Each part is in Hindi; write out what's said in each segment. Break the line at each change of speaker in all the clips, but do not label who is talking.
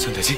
संध्या जी,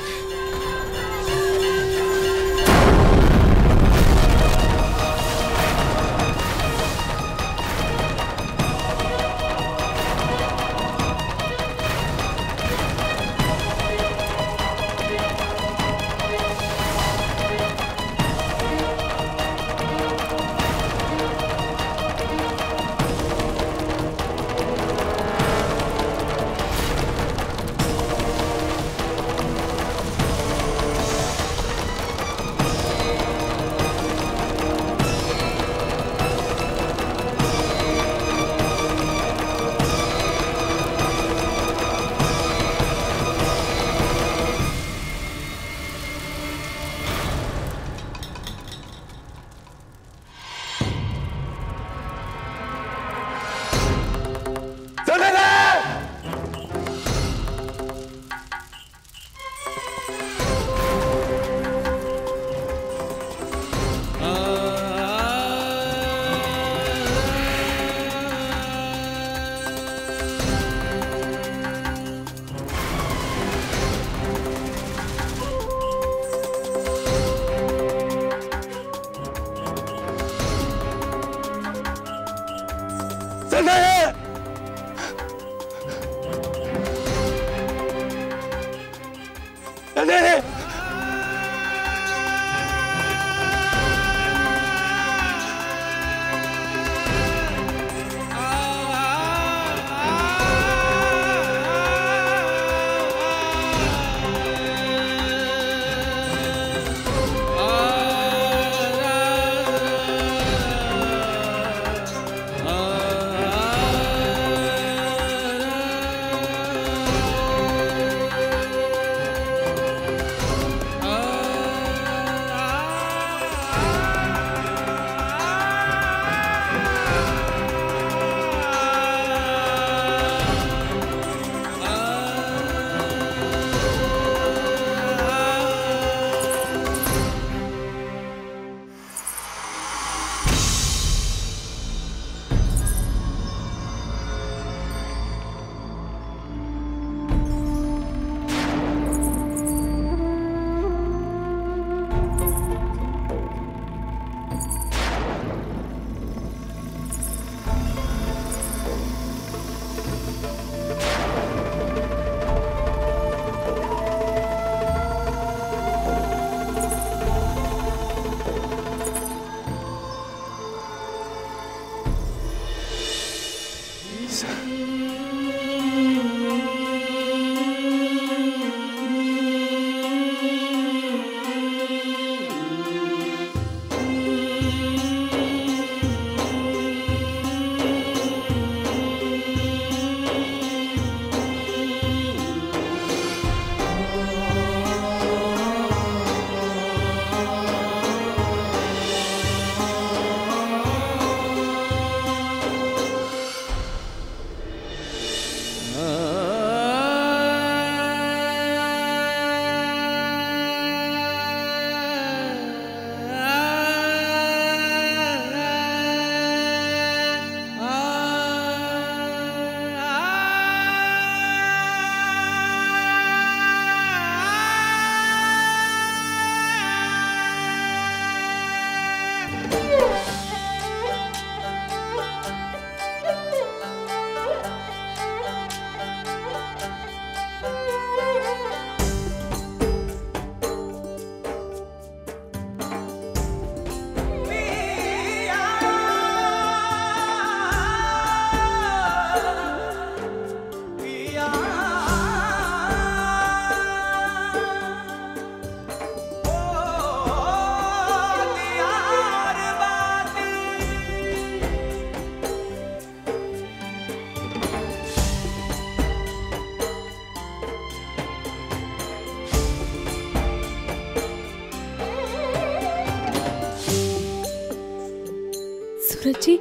सूरज जी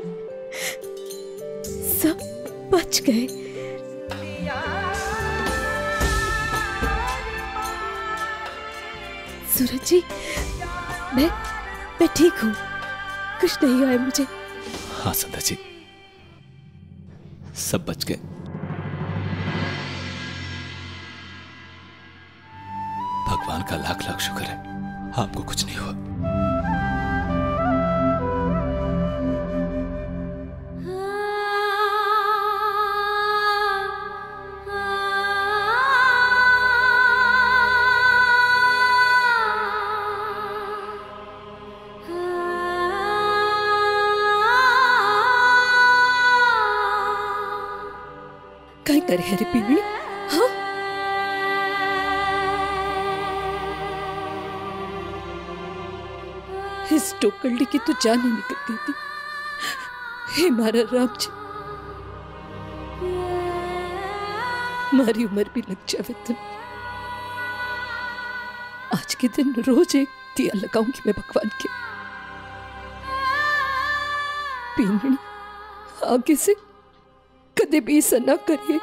सब बच गए। सूरज जी मैं ठीक हूँ, कुछ नहीं हुआ है मुझे।
हाँ संध्या जी, सब बच गए। का लाख लाख शुक्र है, आपको कुछ नहीं हुआ।
काय करे है रे पिंगली? हाँ, इस टोकरडी की तो जान ही निकल गई थी। हे मारा राम जी, मारी उम्र भी लग जावे तो आज के दिन रोज एक दिया लगाऊंगी मैं भगवान के। पिंगली आगे से कदे भी ऐसा ना करिए।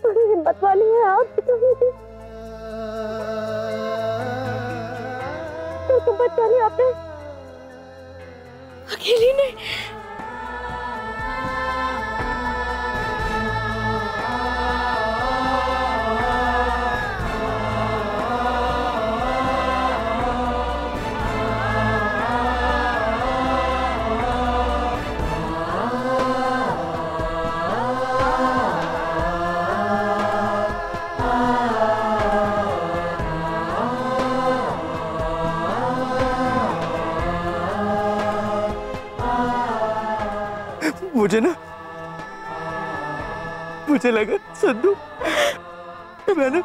बड़ी हिम्मत वाली है आप। तो बच्चा नहीं आपने अकेली ने।
मुझे लगा संधू मैंने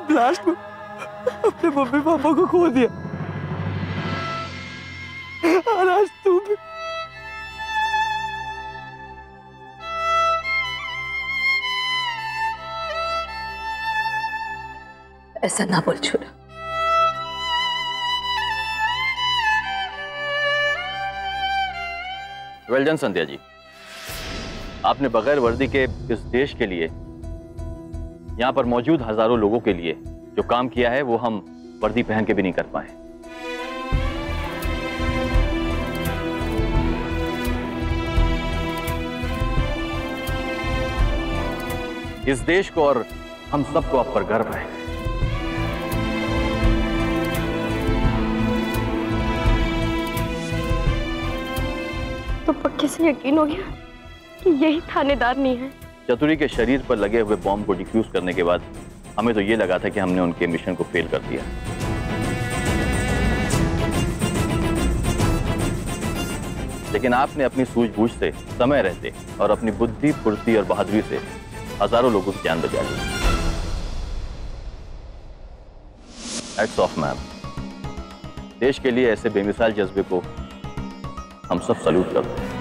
ब्लास्ट में अपने मम्मी पापा को खो दिया, और आज तू भी।
ऐसा ना बोल छोड़ा।
वेल डन संध्या जी, आपने बगैर वर्दी के इस देश के लिए, यहाँ पर मौजूद हजारों लोगों के लिए जो काम किया है वो हम वर्दी पहन के भी नहीं कर पाए। इस देश को और हम सबको आप पर गर्व है।
तो पक्के से यकीन हो गया कि यही थानेदार नहीं है।
चतुरी के शरीर पर लगे हुए बॉम्ब को डिफ्यूज करने के बाद हमें तो ये लगा था कि हमने उनके मिशन को फेल कर दिया, लेकिन आपने अपनी सूझबूझ से, समय रहते और अपनी बुद्धि, फुर्ती और बहादुरी से हजारों लोगों की जान बचा ली। Hats off ma'am. देश के लिए ऐसे बेमिसाल जज्बे को हम सब सल्यूट करते हैं।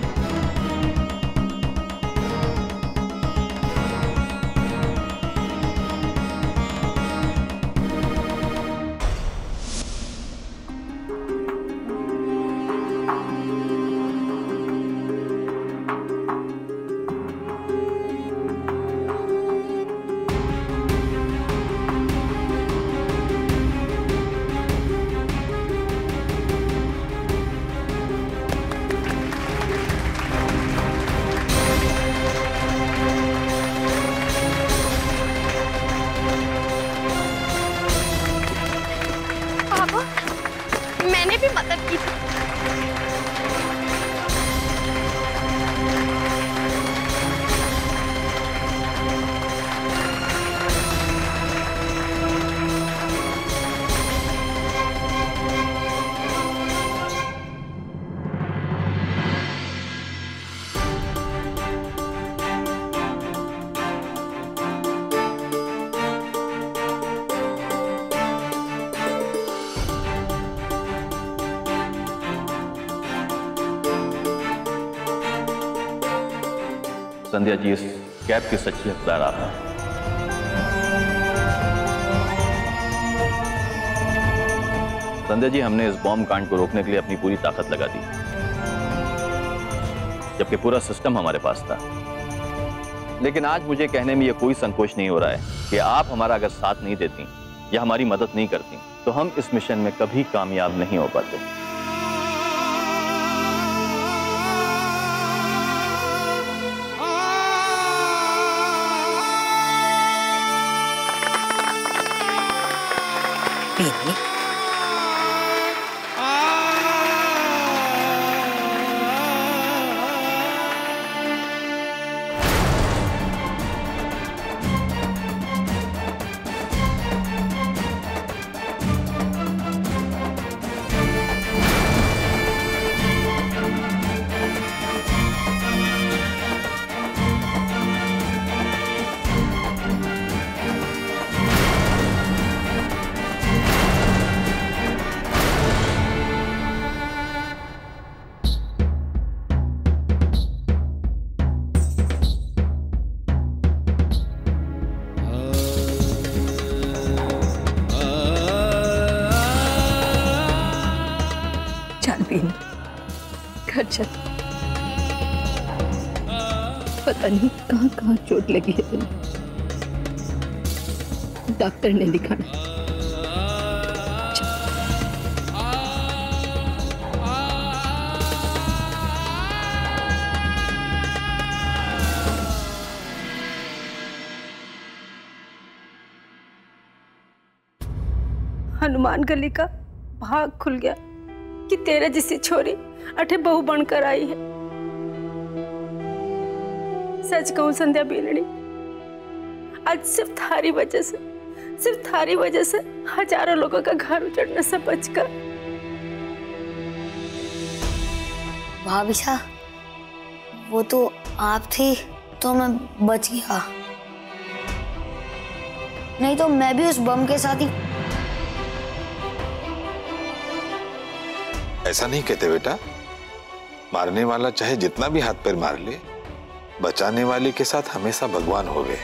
संध्या जी, इस कैब की सच्ची हकदार आप हैं। संध्या जी, हमने इस बॉम्ब कांड को रोकने के लिए अपनी पूरी ताकत लगा दी, जबकि पूरा सिस्टम हमारे पास था। लेकिन आज मुझे कहने में यह कोई संकोच नहीं हो रहा है कि आप हमारा अगर साथ नहीं देती या हमारी मदद नहीं करती तो हम इस मिशन में कभी कामयाब नहीं हो पाते।
घर चल, पता नहीं कहाँ कहाँ चोट लगी है तुम्हें, डॉक्टर ने दिखाना।
हनुमान गली का भाग खुल गया कि तेरे जैसी छोरी अठे बहू बनकर आई है। सच कहूं संध्या बीनड़ी, आज सिर्फ थारी वजह से हजारों लोगों का घर उजड़ने से बचकर।
भाभी साहब, वो तो आप थी तो मैं बच गया, नहीं तो मैं भी उस बम के साथ ही।
ऐसा नहीं कहते बेटा, मारने वाला चाहे जितना भी हाथ पैर मार ले, बचाने वाले के साथ हमेशा भगवान होवे।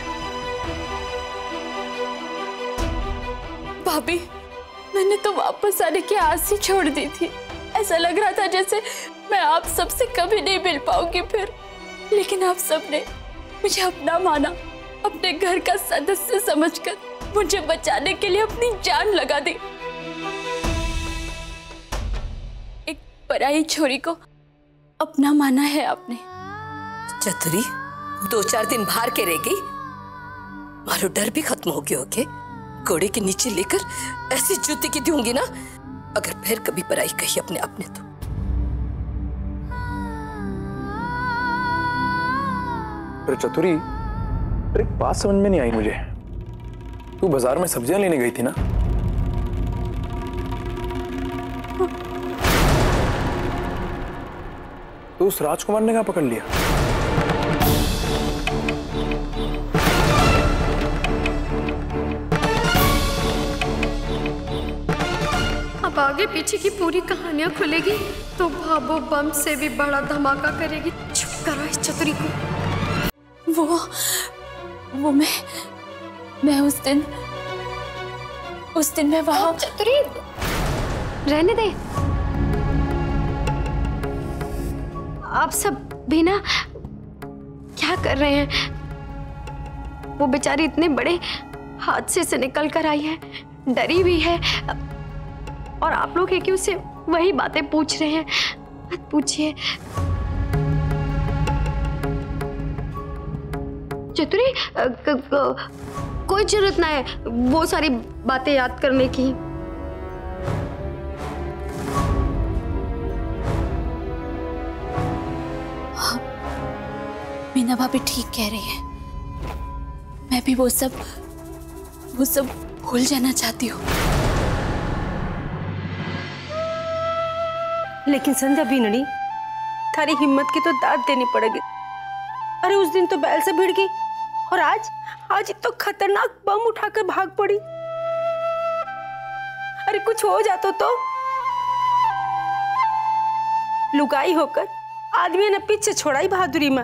भाभी, मैंने तो वापस आने की आस ही छोड़ दी थी। ऐसा लग रहा था जैसे मैं आप सबसे कभी नहीं मिल पाऊंगी फिर, लेकिन आप सबने मुझे अपना माना, अपने घर का सदस्य समझकर मुझे बचाने के लिए अपनी जान लगा दी। एक पराई छोरी को अपना माना है आपने।
चतुरी, 2-4 दिन बाहर के रह गई, मारो डर भी खत्म हो गया होके। घोड़े के नीचे लेकर ऐसी जूती की दूंगी ना, अगर फिर कभी पराई कही अपने आपने तो।
अरे चतुरी, एक बात समझ में नहीं आई मुझे। तू बाजार में सब्जियां लेने गई थी ना? तो उस राजकुमार ने कहाँ पकड़ लिया?
अब आगे पीछे की पूरी कहानियां खुलेगी तो भाभो बम से भी बड़ा धमाका करेगी। चुप करो इस चतुरी को।
वो मैं उस दिन मैं वहां।
चतुरी, रहने दे। आप सब भी ना क्या कर रहे हैं? वो बेचारी इतने बड़े हादसे से निकल कर आई है, डरी भी है, और आप लोग एक ही उससे वही बातें पूछ रहे हैं। मत पूछिए चतुरी, कोई जरूरत ना है वो सारी बातें याद करने की।
हाँ, मीना भाभी ठीक कह रही है। मैं भी वो सब भूल जाना चाहती हूँ।
लेकिन संध्या बीनड़ी, थारी हिम्मत की तो दाद देनी पड़ेगी। अरे उस दिन तो बैल से भिड़ गई, और आज तो खतरनाक बम उठाकर भाग पड़ी। अरे कुछ हो जाता तो लुगाई होकर आदमी ने पीछे छोड़ा ही बहादुरी में।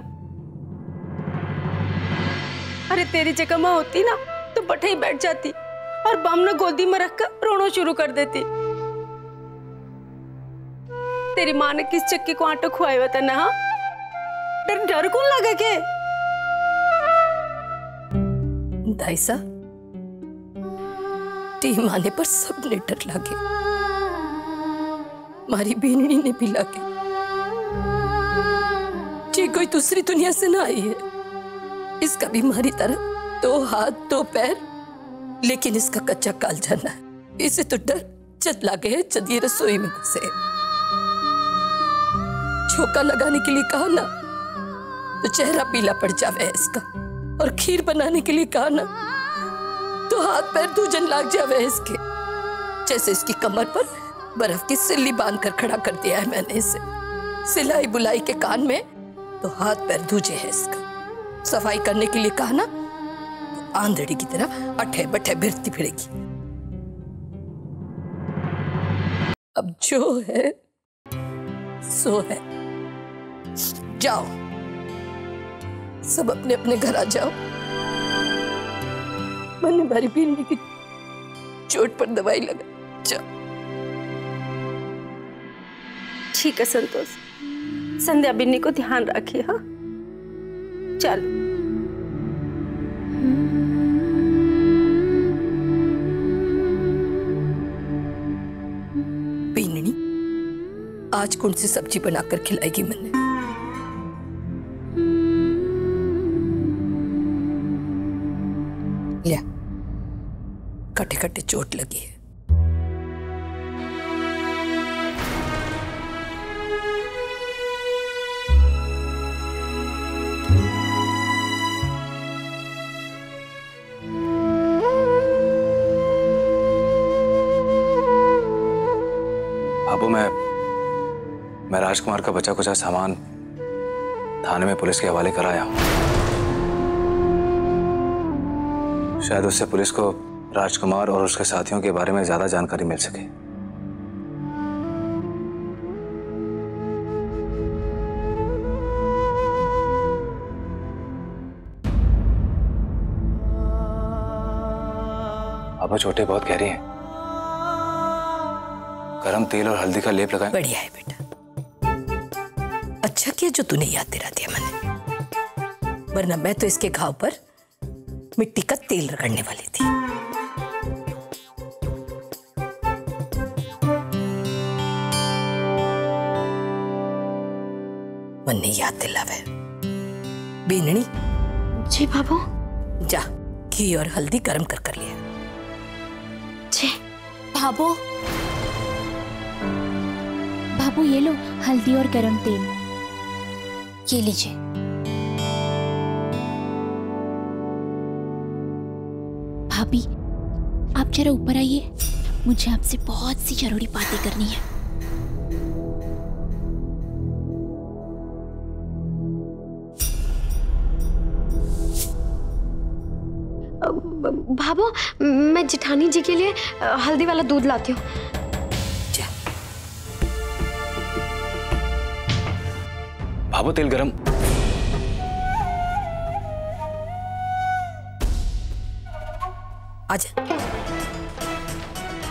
अरे तेरी जगह माँ होती ना तो बटे ही बैठ जाती और बम ने गोदी में रखकर रोना शुरू कर देती। तेरी माँ ने किस चक्की को आटा खुआया हुआ था ना? हाँ, डर कौन लगे के?
दाई साहब, टीम आने पर सबने डर लागे, मारी बीननी ने भी लागे। जी कोई दूसरी दुनिया से ना आई है, इसका भी हमारी तरह 2 हाथ 2 पैर, लेकिन इसका कच्चा काल जाना है। इसे तो डर जद लागे है जद ये रसोई में घुसे। झोंका लगाने के लिए कहा ना तो चेहरा पीला पड़ जावे है इसका, और खीर बनाने के लिए कहा ना तो हाथ पैर दूजन लाग जावे है इसके। जैसे इसकी कमर पर बर्फ की सिल्ली बांध कर खड़ा कर दिया है मैंने इसे। सिलाई बुलाई के कान में तो हाथ पैर दूजे है इसका। सफाई करने के लिए कहा ना तो आंधड़ी की तरह अठे बठे भिरती फिरेगी। अब जो है सो है। जाओ, सब अपने अपने घर आ जाओ। मैंने मारी बीननी की चोट पर दवाई लगा। जाओ।
ठीक है संतोष, संध्या बिन्नी को ध्यान रखिए। हाँ, चलो।
बीननी आज कौन सी सब्जी बनाकर खिलाएगी मैंने? लिया, कटे कटे चोट लगी है।
बाबू, मैं राजकुमार का बचा कुचा सामान थाने में पुलिस के हवाले कराया हूं। शायद उससे पुलिस को राजकुमार और उसके साथियों के बारे में ज्यादा जानकारी मिल सके। अब छोटे बहुत कह रही हैं, गरम तेल और हल्दी का लेप लगाएं।
बढ़िया है बेटा, अच्छा किया जो तूने याद दिला दिया मैंने, वरना मैं तो इसके घाव पर मिट्टी का तेल रगड़ने वाली थी। मन ने याद दिलावे। बीननी।
जी बाबू।
जा, घी और हल्दी गरम कर लिया।
जी
बाबू। बाबू ये लो हल्दी और गरम तेल, ये लीजिए। भाभी आप जरा ऊपर आइए, मुझे आपसे बहुत सी जरूरी बातें करनी है।
भाभो, मैं जिठानी जी के लिए हल्दी वाला दूध लाती हूँ।
भाभो तेल गरम।
आजा,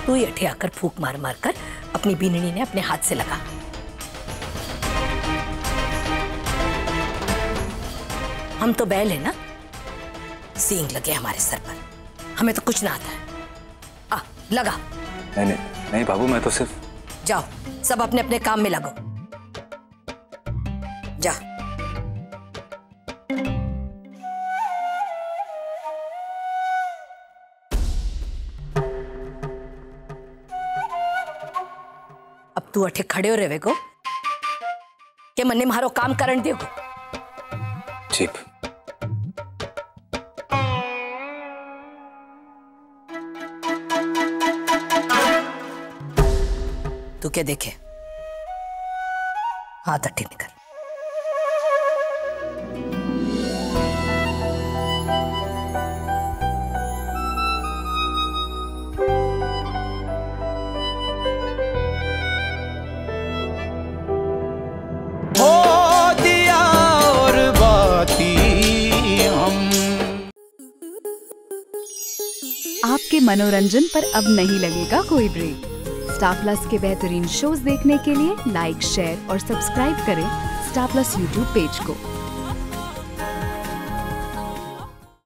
तू ही अठे आकर फूंक मार मार कर अपनी बीननी ने अपने हाथ से लगा। हम तो बैल है ना, सींग लगे हमारे सर पर, हमें तो कुछ ना आता है। आ लगा।
नहीं नहीं नहीं बाबू, मैं तो सिर्फ।
जाओ, सब अपने अपने काम में लगो। जा। अब तू अठे खड़े हो रहे को के मन्ने मारो काम करन देगो।
ठीक।
तू क्या देखे? हाथ अट्ठी निकल।
आपके मनोरंजन पर अब नहीं लगेगा कोई ब्रेक। स्टार प्लस के बेहतरीन शोज देखने के लिए लाइक, शेयर और सब्सक्राइब करें स्टार प्लस यूट्यूब पेज को।